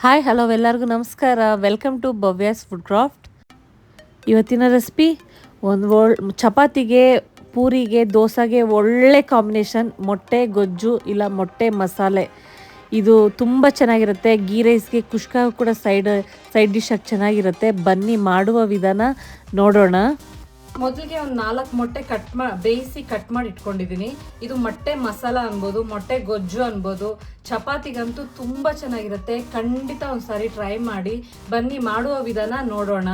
Hi hello ಎಲ್ಲರಿಗೂ ನಮಸ್ಕಾರ. Welcome to Bhavya's food craft. ಇವತ್ತಿನ ರೆಸಿಪಿ ಚಪಾತಿಗೆ, ಪೂರಿಗೆ, ದೋಸೆಗೆ ಒಳ್ಳೆ ಕಾಂಬಿನೇಷನ್ ಮೊಟ್ಟೆ ಗೊಜ್ಜು ಇಲ್ಲ ಮೊಟ್ಟೆ ಮಸಾಲೆ. ಇದು ತುಂಬ ಚೆನ್ನಾಗಿರುತ್ತೆ. ಗೀ ರೈಸ್ಗೆ, ಕುಷ್ಕ ಕೂಡ ಸೈಡ್ ಡಿಶ್ ಆಗಿ ಚೆನ್ನಾಗಿರುತ್ತೆ. ಬನ್ನಿ ಮಾಡುವ ವಿಧಾನ ನೋಡೋಣ. ಮೊದಲಿಗೆ ಒಂದು 4 ಮೊಟ್ಟೆ ಬೇಯಿಸಿ ಕಟ್ ಮಾಡಿ ಇಟ್ಕೊಂಡಿದ್ದೀನಿ. ಇದು ಮೊಟ್ಟೆ ಮಸಾಲ ಅನ್ಬೋದು, ಮೊಟ್ಟೆ ಗೊಜ್ಜು ಅನ್ಬೋದು. ಚಪಾತಿಗಂತೂ ತುಂಬ ಚೆನ್ನಾಗಿರುತ್ತೆ. ಖಂಡಿತ ಒಂದ್ಸಾರಿ ಟ್ರೈ ಮಾಡಿ. ಬನ್ನಿ ಮಾಡುವ ವಿಧಾನ ನೋಡೋಣ.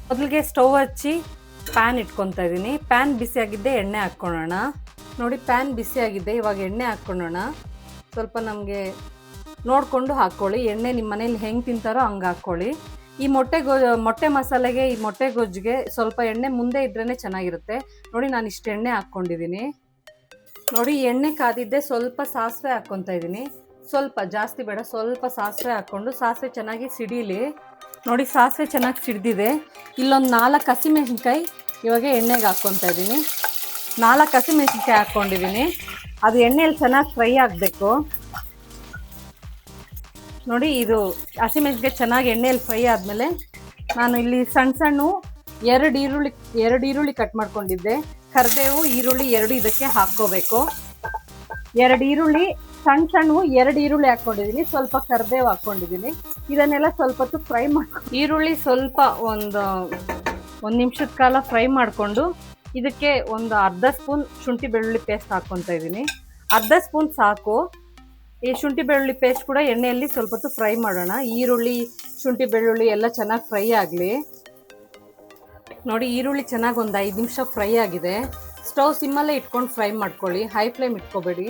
ಮೊದಲಿಗೆ ಸ್ಟವ್ ಹಚ್ಚಿ ಪ್ಯಾನ್ ಇಟ್ಕೊತಾ ಇದ್ದೀನಿ. ಪ್ಯಾನ್ ಬಿಸಿಯಾಗಿದ್ದೆ ಎಣ್ಣೆ ಹಾಕ್ಕೊಳ್ಳೋಣ. ನೋಡಿ, ಪ್ಯಾನ್ ಬಿಸಿಯಾಗಿದ್ದೆ, ಇವಾಗ ಎಣ್ಣೆ ಹಾಕ್ಕೊಳ್ಳೋಣ. ಸ್ವಲ್ಪ ನಮಗೆ ನೋಡಿಕೊಂಡು ಹಾಕ್ಕೊಳ್ಳಿ. ಎಣ್ಣೆ ನಿಮ್ಮ ಮನೇಲಿ ಹೆಂಗೆ ತಿಂತಾರೋ ಹಂಗೆ ಹಾಕ್ಕೊಳ್ಳಿ. ಈ ಮೊಟ್ಟೆ ಮಸಾಲೆಗೆ, ಈ ಮೊಟ್ಟೆ ಗೊಜ್ಜಿಗೆ ಸ್ವಲ್ಪ ಎಣ್ಣೆ ಮುಂದೆ ಇದ್ರೇ ಚೆನ್ನಾಗಿರುತ್ತೆ. ನೋಡಿ, ನಾನು ಇಷ್ಟು ಎಣ್ಣೆ ಹಾಕ್ಕೊಂಡಿದ್ದೀನಿ. ನೋಡಿ, ಎಣ್ಣೆ ಕಾದಿದ್ದೆ. ಸ್ವಲ್ಪ ಸಾಸಿವೆ ಹಾಕ್ಕೊತಾ ಇದ್ದೀನಿ. ಸ್ವಲ್ಪ ಜಾಸ್ತಿ ಬೇಡ, ಸ್ವಲ್ಪ ಸಾಸಿವೆ ಹಾಕ್ಕೊಂಡು ಸಾಸಿವೆ ಚೆನ್ನಾಗಿ ಸಿಡೀಲಿ. ನೋಡಿ, ಸಾಸಿವೆ ಚೆನ್ನಾಗಿ ಸಿಡ್ದಿದೆ. ಇಲ್ಲೊಂದು 4 ಹಸಿಮೆಣಸಿನ್ಕಾಯಿ ಇವಾಗ ಎಣ್ಣೆಗೆ ಹಾಕ್ಕೊತಾ ಇದ್ದೀನಿ. 4 ಹಸಿಮೆಣಸಿನ್ಕಾಯಿ ಹಾಕ್ಕೊಂಡಿದ್ದೀನಿ. ಅದು ಎಣ್ಣೆಯಲ್ಲಿ ಚೆನ್ನಾಗಿ ಫ್ರೈ ಆಗಬೇಕು. ನೋಡಿ, ಇದು ಹಸಿಮೆಣಸಿನ್ಕಾಯಿ ಚೆನ್ನಾಗಿ ಎಣ್ಣೆಯಲ್ಲಿ ಫ್ರೈ ಆದಮೇಲೆ ನಾನು ಇಲ್ಲಿ ಸಣ್ಣ 2 ಈರುಳ್ಳಿ ಕಟ್ ಮಾಡ್ಕೊಂಡಿದ್ದೆ. ಕರಿಬೇವು, ಈರುಳ್ಳಿ 2 ಇದಕ್ಕೆ ಹಾಕ್ಕೋಬೇಕು. 2 ಈರುಳ್ಳಿ ಸಣ್ಣವು 2 ಈರುಳ್ಳಿ ಹಾಕ್ಕೊಂಡಿದ್ದೀನಿ. ಸ್ವಲ್ಪ ಕರಿಬೇವು ಹಾಕ್ಕೊಂಡಿದ್ದೀನಿ. ಇದನ್ನೆಲ್ಲ ಸ್ವಲ್ಪ ಹೊತ್ತು ಫ್ರೈ ಮಾಡ್ಕೊಂಡು, ಈರುಳ್ಳಿ ಸ್ವಲ್ಪ ಒಂದು ನಿಮಿಷದ ಕಾಲ ಫ್ರೈ ಮಾಡಿಕೊಂಡು ಇದಕ್ಕೆ ಒಂದು ಅರ್ಧ ಸ್ಪೂನ್ ಶುಂಠಿ ಬೆಳ್ಳುಳ್ಳಿ ಪೇಸ್ಟ್ ಹಾಕ್ಕೊತಾ ಇದ್ದೀನಿ. ಅರ್ಧ ಸ್ಪೂನ್ ಸಾಕು. ಈ ಶುಂಠಿ ಬೆಳ್ಳುಳ್ಳಿ ಪೇಸ್ಟ್ ಕೂಡ ಎಣ್ಣೆಯಲ್ಲಿ ಸ್ವಲ್ಪ ಹೊತ್ತು ಫ್ರೈ ಮಾಡೋಣ. ಈರುಳ್ಳಿ, ಶುಂಠಿ ಬೆಳ್ಳುಳ್ಳಿ ಎಲ್ಲ ಚೆನ್ನಾಗಿ ಫ್ರೈ ಆಗಲಿ. ನೋಡಿ, ಈರುಳ್ಳಿ ಚೆನ್ನಾಗಿ ಒಂದು 5 ನಿಮಿಷ ಫ್ರೈ ಆಗಿದೆ. ಸ್ಟವ್ ಸಿಮ್ಮಲ್ಲೇ ಇಟ್ಕೊಂಡು ಫ್ರೈ ಮಾಡ್ಕೊಳ್ಳಿ, ಹೈ ಫ್ಲೇಮ್ ಇಟ್ಕೋಬೇಡಿ.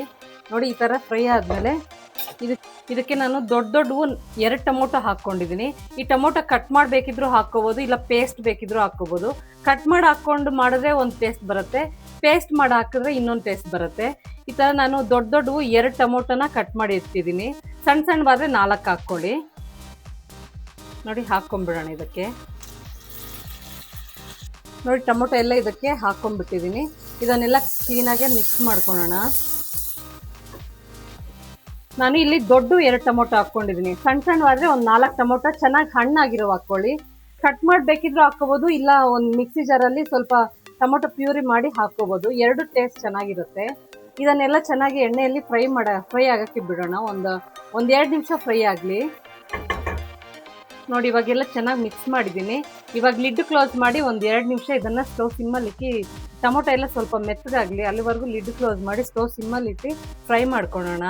ನೋಡಿ, ಈ ಥರ ಫ್ರೈ ಆದಮೇಲೆ ಇದಕ್ಕೆ ನಾನು ದೊಡ್ಡವು 2 ಟೊಮೊಟೊ ಹಾಕ್ಕೊಂಡಿದ್ದೀನಿ. ಈ ಟೊಮೊಟೊ ಕಟ್ ಮಾಡಬೇಕಿದ್ರೂ ಹಾಕ್ಕೋಬೋದು, ಇಲ್ಲ ಪೇಸ್ಟ್ ಬೇಕಿದ್ರೂ ಹಾಕ್ಕೋಬೋದು. ಕಟ್ ಮಾಡಿ ಹಾಕ್ಕೊಂಡು ಮಾಡಿದ್ರೆ ಒಂದು ಟೇಸ್ಟ್ ಬರುತ್ತೆ, ಪೇಸ್ಟ್ ಮಾಡಿ ಹಾಕಿದ್ರೆ ಇನ್ನೊಂದು ಟೇಸ್ಟ್ ಬರುತ್ತೆ. ಈ ಥರ ನಾನು ದೊಡ್ಡವು 2 ಟೊಮೊಟೊನ ಕಟ್ ಮಾಡಿ ಇರ್ತಿದ್ದೀನಿ. ಸಣ್ಣವಾದರೆ 4 ಹಾಕ್ಕೊಳ್ಳಿ. ನೋಡಿ, ಹಾಕ್ಕೊಂಬಿಡೋಣ ಇದಕ್ಕೆ. ನೋಡಿ, ಟೊಮೊಟೊ ಎಲ್ಲ ಇದಕ್ಕೆ ಹಾಕ್ಕೊಂಡ್ಬಿಟ್ಟಿದ್ದೀನಿ. ಇದನ್ನೆಲ್ಲ ಕ್ಲೀನಾಗೆ ಮಿಕ್ಸ್ ಮಾಡ್ಕೊಳ್ಳೋಣ. ನಾನು ಇಲ್ಲಿ ದೊಡ್ಡ 2 ಟೊಮೊಟೊ ಹಾಕ್ಕೊಂಡಿದ್ದೀನಿ. ಸಣ್ಣವಾದರೆ ಒಂದು 4 ಟೊಮೊಟೊ ಚೆನ್ನಾಗಿ ಹಣ್ಣಾಗಿರೋ ಹಾಕ್ಕೊಳ್ಳಿ. ಕಟ್ ಮಾಡಬೇಕಿದ್ರೂ ಹಾಕ್ಕೋಬೋದು, ಇಲ್ಲ ಒಂದು ಮಿಕ್ಸಿ ಜಾರಲ್ಲಿ ಸ್ವಲ್ಪ ಟೊಮೊಟೊ ಪ್ಯೂರಿ ಮಾಡಿ ಹಾಕ್ಕೋಬೋದು. 2 ಟೇಸ್ಟ್ ಚೆನ್ನಾಗಿರುತ್ತೆ. ಇದನ್ನೆಲ್ಲ ಚೆನ್ನಾಗಿ ಎಣ್ಣೆಯಲ್ಲಿ ಫ್ರೈ ಆಗೋಕ್ಕೆ ಬಿಡೋಣ. ಒಂದು 2 ನಿಮಿಷ ಫ್ರೈ ಆಗಲಿ. ನೋಡಿ, ಇವಾಗೆಲ್ಲ ಚೆನ್ನಾಗಿ ಮಿಕ್ಸ್ ಮಾಡಿದ್ದೀನಿ. ಇವಾಗ ಲಿಡ್ ಕ್ಲೋಸ್ ಮಾಡಿ ಒಂದು 2 ನಿಮಿಷ ಇದನ್ನು ಸ್ಟವ್ ಸಿಮ್ಮಲ್ಲಿ ಇಕ್ಕಿ, ಟೊಮೊಟೊ ಎಲ್ಲ ಸ್ವಲ್ಪ ಮೆತ್ತಗಾಗಲಿ ಅಲ್ಲಿವರೆಗೂ ಲಿಡ್ ಕ್ಲೋಸ್ ಮಾಡಿ ಸ್ಟವ್ ಸಿಮ್ಮಲ್ಲಿ ಇಟ್ಟು ಫ್ರೈ ಮಾಡ್ಕೊಳ್ಳೋಣ.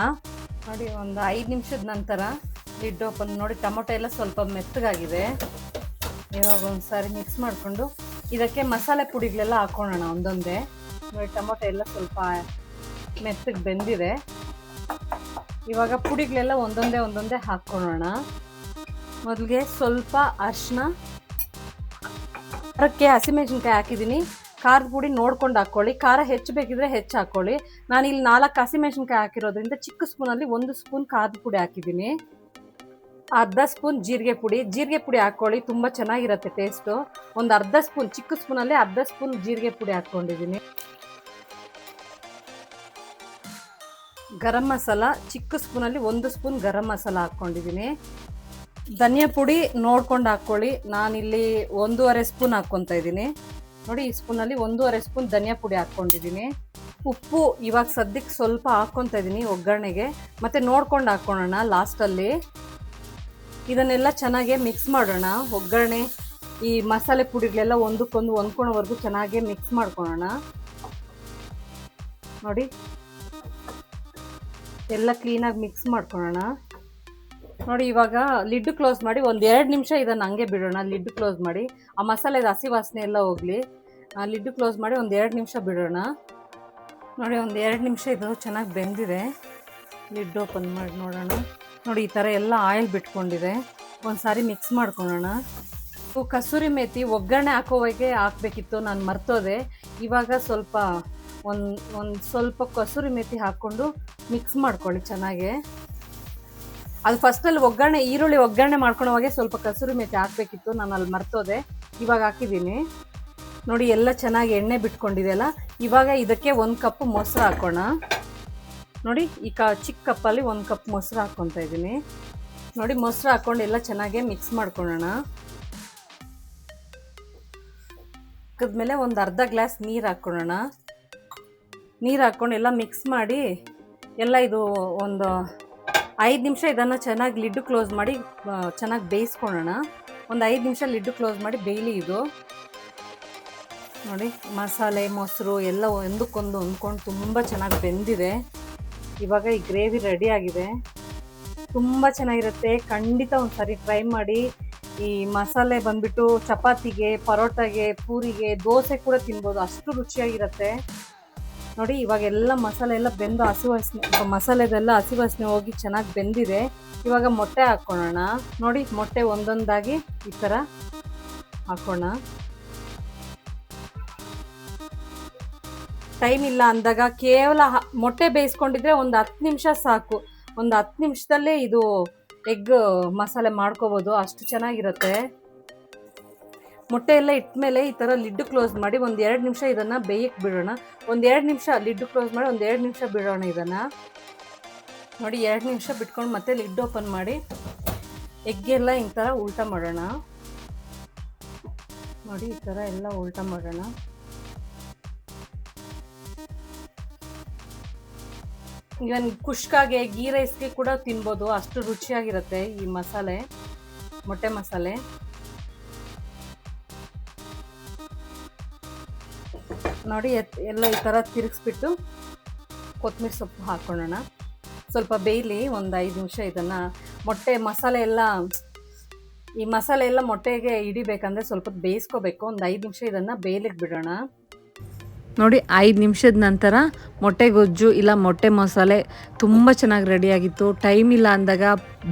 ನೋಡಿ, ಒಂದು 5 ನಿಮಿಷದ ನಂತರ ಲಿಡ್ ಓಪನ್. ನೋಡಿ, ಟೊಮೊಟೊ ಎಲ್ಲ ಸ್ವಲ್ಪ ಮೆತ್ತಗಾಗಿದೆ. ಇವಾಗ ಒಂದು ಸಾರಿ ಮಿಕ್ಸ್ ಮಾಡಿಕೊಂಡು ಇದಕ್ಕೆ ಮಸಾಲೆ ಪುಡಿಗಳೆಲ್ಲ ಹಾಕ್ಕೊಳ್ಳೋಣ ಒಂದೊಂದೇ. ನೋಡಿ, ಟೊಮೊಟೊ ಎಲ್ಲ ಸ್ವಲ್ಪ ಮೆತ್ತಗೆ ಬೆಂದಿದೆ. ಇವಾಗ ಪುಡಿಗಳೆಲ್ಲ ಒಂದೊಂದೇ ಹಾಕ್ಕೊಳ್ಳೋಣ. ಮೊದಲಿಗೆ ಸ್ವಲ್ಪ ಅರಿಶಿನ, ಖಾರಕ್ಕೆ ಹಸಿಮೆಣಸಿನ್ಕಾಯಿ ಹಾಕಿದ್ದೀನಿ. ಖಾರದ ಪುಡಿ ನೋಡ್ಕೊಂಡು ಹಾಕ್ಕೊಳ್ಳಿ. ಖಾರ ಹೆಚ್ಚು ಬೇಕಿದ್ರೆ ಹೆಚ್ಚು ಹಾಕ್ಕೊಳ್ಳಿ. ನಾನು ಇಲ್ಲಿ 4 ಹಸಿಮೆಣಸಿನ್ಕಾಯಿ ಹಾಕಿರೋದ್ರಿಂದ ಚಿಕ್ಕ ಸ್ಪೂನಲ್ಲಿ 1 ಸ್ಪೂನ್ ಖಾರದ ಪುಡಿ ಹಾಕಿದ್ದೀನಿ. ಅರ್ಧ ಸ್ಪೂನ್ ಜೀರಿಗೆ ಪುಡಿ ಹಾಕ್ಕೊಳ್ಳಿ, ತುಂಬ ಚೆನ್ನಾಗಿರುತ್ತೆ ಟೇಸ್ಟು. ಒಂದು ಅರ್ಧ ಸ್ಪೂನ್, ಚಿಕ್ಕ ಸ್ಪೂನಲ್ಲಿ ಅರ್ಧ ಸ್ಪೂನ್ ಜೀರಿಗೆ ಪುಡಿ ಹಾಕ್ಕೊಂಡಿದ್ದೀನಿ. ಗರಂ ಮಸಾಲ ಚಿಕ್ಕ ಸ್ಪೂನಲ್ಲಿ 1 ಸ್ಪೂನ್ ಗರಂ ಮಸಾಲ ಹಾಕ್ಕೊಂಡಿದ್ದೀನಿ. ಧನಿಯಾ ಪುಡಿ ನೋಡ್ಕೊಂಡು ಹಾಕ್ಕೊಳ್ಳಿ. ನಾನಿಲ್ಲಿ 1.5 ಸ್ಪೂನ್ ಹಾಕ್ಕೊತಾ ಇದ್ದೀನಿ. ನೋಡಿ, ಈ ಸ್ಪೂನಲ್ಲಿ 1.5 ಸ್ಪೂನ್ ಧನಿಯಾ ಪುಡಿ ಹಾಕ್ಕೊಂಡಿದ್ದೀನಿ. ಉಪ್ಪು ಇವಾಗ ಸದ್ಯಕ್ಕೆ ಸ್ವಲ್ಪ ಹಾಕ್ಕೊತಾ ಇದ್ದೀನಿ ಒಗ್ಗರಣೆಗೆ, ಮತ್ತು ನೋಡ್ಕೊಂಡು ಹಾಕ್ಕೊಳ್ಳೋಣ ಲಾಸ್ಟಲ್ಲಿ. ಇದನ್ನೆಲ್ಲ ಚೆನ್ನಾಗಿ ಮಿಕ್ಸ್ ಮಾಡೋಣ. ಒಗ್ಗರಣೆ, ಈ ಮಸಾಲೆ ಪುಡಿಗಳೆಲ್ಲ ಒಂದಕ್ಕೊಂದು ಹೊಂದ್ಕೊಳ್ಳೋವರೆಗೂ ಚೆನ್ನಾಗಿ ಮಿಕ್ಸ್ ಮಾಡ್ಕೊಳ್ಳೋಣ. ನೋಡಿ, ಎಲ್ಲ ಕ್ಲೀನಾಗಿ ಮಿಕ್ಸ್ ಮಾಡ್ಕೊಳ್ಳೋಣ. ನೋಡಿ, ಇವಾಗ ಲಿಡ್ ಕ್ಲೋಸ್ ಮಾಡಿ ಒಂದು 2 ನಿಮಿಷ ಇದನ್ನು ಹಂಗೆ ಬಿಡೋಣ. ಲಿಡ್ ಕ್ಲೋಸ್ ಮಾಡಿ ಆ ಮಸಾಲೆದ ಹಸಿ ವಾಸನೆ ಎಲ್ಲ ಹೋಗಲಿ. ಲಿಡ್ ಕ್ಲೋಸ್ ಮಾಡಿ ಒಂದು 2 ನಿಮಿಷ ಬಿಡೋಣ. ನೋಡಿ, ಒಂದು 2 ನಿಮಿಷ ಇದು ಚೆನ್ನಾಗಿ ಬೆಂದಿದೆ. ಲಿಡ್ ಓಪನ್ ಮಾಡಿ ನೋಡೋಣ. ನೋಡಿ, ಈ ಥರ ಎಲ್ಲ ಆಯಿಲ್ ಬಿಟ್ಕೊಂಡಿದೆ. ಒಂದು ಸಾರಿ ಮಿಕ್ಸ್ ಮಾಡ್ಕೊಳ್ಳೋಣ. ಕಸೂರಿ ಮೇಥಿ ಒಗ್ಗರಣೆ ಹಾಕೋವಾಗೆ ಹಾಕಬೇಕಿತ್ತು, ನಾನು ಮರ್ತೋದೆ. ಇವಾಗ ಸ್ವಲ್ಪ ಸ್ವಲ್ಪ ಕಸೂರಿ ಮೇಥಿ ಹಾಕ್ಕೊಂಡು ಮಿಕ್ಸ್ ಮಾಡ್ಕೊಳ್ಳಿ ಚೆನ್ನಾಗೆ. ಅದು ಫಸ್ಟಲ್ಲಿ ಈರುಳ್ಳಿ ಒಗ್ಗರಣೆ ಮಾಡ್ಕೊಳ್ಳೋವಾಗೆ ಸ್ವಲ್ಪ ಕಸೂರಿ ಮೇಥಿ ಹಾಕಬೇಕಿತ್ತು, ನಾನು ಅಲ್ಲಿ ಮರ್ತೋದೆ. ಇವಾಗ ಹಾಕಿದ್ದೀನಿ. ನೋಡಿ, ಎಲ್ಲ ಚೆನ್ನಾಗಿ ಎಣ್ಣೆ ಬಿಟ್ಕೊಂಡಿದೆಯಲ್ಲ. ಇವಾಗ ಇದಕ್ಕೆ 1 ಕಪ್ ಮೊಸರು ಹಾಕೋಣ. ನೋಡಿ, ಈ ಚಿಕ್ಕ ಕಪ್ಪಲ್ಲಿ 1 ಕಪ್ ಮೊಸರು ಹಾಕ್ಕೊತಾ ಇದ್ದೀನಿ. ನೋಡಿ ಮೊಸರು ಹಾಕ್ಕೊಂಡು ಎಲ್ಲ ಚೆನ್ನಾಗಿ ಮಿಕ್ಸ್ ಮಾಡ್ಕೊಳ್ಳೋಣ. ಹಾಕಿದ್ಮೇಲೆ ಒಂದು ಅರ್ಧ ಗ್ಲಾಸ್ ನೀರು ಹಾಕ್ಕೊಳ್ಳೋಣ. ನೀರು ಹಾಕ್ಕೊಂಡು ಎಲ್ಲ ಮಿಕ್ಸ್ ಮಾಡಿ ಎಲ್ಲ ಇದು ಒಂದು 5 ನಿಮಿಷ ಇದನ್ನು ಚೆನ್ನಾಗಿ ಲಿಡ್ಡು ಕ್ಲೋಸ್ ಮಾಡಿ ಚೆನ್ನಾಗಿ ಬೇಯಿಸ್ಕೊಳ್ಳೋಣ. ಒಂದು 5 ನಿಮಿಷ ಲಿಡ್ಡು ಕ್ಲೋಸ್ ಮಾಡಿ ಬೇಯಲಿ ಇದು. ನೋಡಿ ಮಸಾಲೆ ಮೊಸರು ಎಲ್ಲ ಒಂದಕ್ಕೊಂದು ಹೊಂದ್ಕೊಂಡು ತುಂಬ ಚೆನ್ನಾಗಿ ಬೆಂದಿದೆ. ಇವಾಗ ಈ ಗ್ರೇವಿ ರೆಡಿ ಆಗಿದೆ. ತುಂಬ ಚೆನ್ನಾಗಿರುತ್ತೆ, ಖಂಡಿತ ಒಂದು ಸಾರಿ ಟ್ರೈ ಮಾಡಿ. ಈ ಮಸಾಲೆ ಬಂದ್ಬಿಟ್ಟು ಚಪಾತಿಗೆ, ಪರೋಟಾಗೆ, ಪೂರಿಗೆ, ದೋಸೆ ಕೂಡ ತಿನ್ಬೋದು, ಅಷ್ಟು ರುಚಿಯಾಗಿರುತ್ತೆ. ನೋಡಿ ಇವಾಗೆಲ್ಲ ಮಸಾಲೆ ಎಲ್ಲ ಬೆಂದು ಮಸಾಲೆದೆಲ್ಲ ಹಸಿ ವಾಸನೆ ಹೋಗಿ ಚೆನ್ನಾಗಿ ಬೆಂದಿದೆ. ಇವಾಗ ಮೊಟ್ಟೆ ಹಾಕ್ಕೊಳ್ಳೋಣ. ನೋಡಿ ಮೊಟ್ಟೆ ಒಂದೊಂದಾಗಿ ಈ ಥರ ಹಾಕೋಣ. ಟೈಮ್ ಇಲ್ಲ ಅಂದಾಗ ಕೇವಲ ಮೊಟ್ಟೆ ಬೇಯಿಸ್ಕೊಂಡಿದ್ರೆ ಒಂದು 10 ನಿಮಿಷ ಸಾಕು. ಒಂದು 10 ನಿಮಿಷದಲ್ಲೇ ಇದು ಎಗ್ ಮಸಾಲೆ ಮಾಡ್ಕೋಬೋದು, ಅಷ್ಟು ಚೆನ್ನಾಗಿರುತ್ತೆ. ಮೊಟ್ಟೆ ಎಲ್ಲ ಇಟ್ಮೇಲೆ ಈ ಥರ ಲಿಡ್ಡು ಕ್ಲೋಸ್ ಮಾಡಿ ಒಂದು 2 ನಿಮಿಷ ಇದನ್ನು ಬೇಯಕ್ಕೆ ಬಿಡೋಣ. ಒಂದು 2 ನಿಮಿಷ ಲಿಡ್ಡು ಕ್ಲೋಸ್ ಮಾಡಿ ಒಂದು 2 ನಿಮಿಷ ಬಿಡೋಣ ಇದನ್ನು. ನೋಡಿ 2 ನಿಮಿಷ ಬಿಟ್ಕೊಂಡು ಮತ್ತೆ ಲಿಡ್ ಓಪನ್ ಮಾಡಿ ಎಗ್ಗೆಲ್ಲ ಈ ಥರ ಉಲ್ಟಾ ಮಾಡೋಣ. ನೋಡಿ ಈ ಥರ ಎಲ್ಲ ಉಲ್ಟಾ ಮಾಡೋಣ. ಇವನ್ ಕುಷ್ಕಾಗೆ, ಗೀ ರೈಸ್ಗೆ ಕೂಡ ತಿನ್ಬೋದು, ಅಷ್ಟು ರುಚಿಯಾಗಿರುತ್ತೆ ಈ ಮಸಾಲೆ, ಮೊಟ್ಟೆ ಮಸಾಲೆ. ನೋಡಿ ಎಲ್ಲ ಈ ಥರ ತಿರುಗಿಸ್ಬಿಟ್ಟು ಕೊತ್ತಂಬರಿ ಸೊಪ್ಪು ಹಾಕ್ಕೊಳ್ಳೋಣ. ಸ್ವಲ್ಪ ಬೇಯಲಿ ಒಂದು 5 ನಿಮಿಷ ಇದನ್ನು. ಮೊಟ್ಟೆ ಮಸಾಲೆ ಎಲ್ಲ ಈ ಮಸಾಲೆ ಎಲ್ಲ ಮೊಟ್ಟೆಗೆ ಹಿಡಿಬೇಕಂದ್ರೆ ಸ್ವಲ್ಪ ಬೇಯಿಸ್ಕೋಬೇಕು. ಒಂದು 5 ನಿಮಿಷ ಇದನ್ನು ಬೇಯಲಿಕ್ಕೆ ಬಿಡೋಣ. ನೋಡಿ 5 ನಿಮಿಷದ ನಂತರ ಮೊಟ್ಟೆ ಗೊಜ್ಜು ಇಲ್ಲ ಮೊಟ್ಟೆ ಮಸಾಲೆ ತುಂಬ ಚೆನ್ನಾಗಿ ರೆಡಿಯಾಗಿತ್ತು. ಟೈಮ್ ಇಲ್ಲ ಅಂದಾಗ,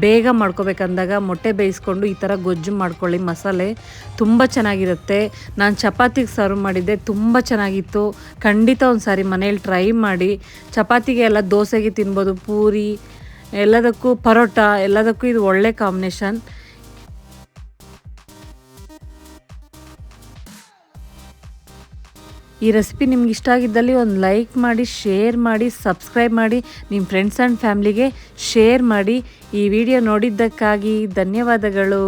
ಬೇಗ ಮಾಡ್ಕೋಬೇಕಂದಾಗ ಮೊಟ್ಟೆ ಬೇಯಿಸ್ಕೊಂಡು ಈ ಥರ ಗೊಜ್ಜು ಮಾಡ್ಕೊಳ್ಳಿ. ಮಸಾಲೆ ತುಂಬ ಚೆನ್ನಾಗಿರುತ್ತೆ. ನಾನು ಚಪಾತಿಗೆ ಸರ್ವ್ ಮಾಡಿದ್ದೆ, ತುಂಬ ಚೆನ್ನಾಗಿತ್ತು. ಖಂಡಿತ ಒಂದು ಸಾರಿ ಮನೇಲಿ ಟ್ರೈ ಮಾಡಿ. ಚಪಾತಿಗೆ ಎಲ್ಲ ದೋಸೆಗೆ ತಿನ್ಬೋದು, ಪೂರಿ ಎಲ್ಲದಕ್ಕೂ, ಪರೋಟ ಎಲ್ಲದಕ್ಕೂ ಇದು ಒಳ್ಳೆ ಕಾಂಬಿನೇಷನ್. ಈ ರೆಸಿಪಿ ನಿಮ್ಗೆ ಇಷ್ಟ ಆಗಿದ್ದಲ್ಲಿ ಒಂದು ಲೈಕ್ ಮಾಡಿ, ಶೇರ್ ಮಾಡಿ, ಸಬ್ಸ್ಕ್ರೈಬ್ ಮಾಡಿ, ನಿಮ್ಮ ಫ್ರೆಂಡ್ಸ್ ಆ್ಯಂಡ್ ಫ್ಯಾಮ್ಲಿಗೆ ಶೇರ್ ಮಾಡಿ. ಈ ವಿಡಿಯೋ ನೋಡಿದ್ದಕ್ಕಾಗಿ ಧನ್ಯವಾದಗಳು.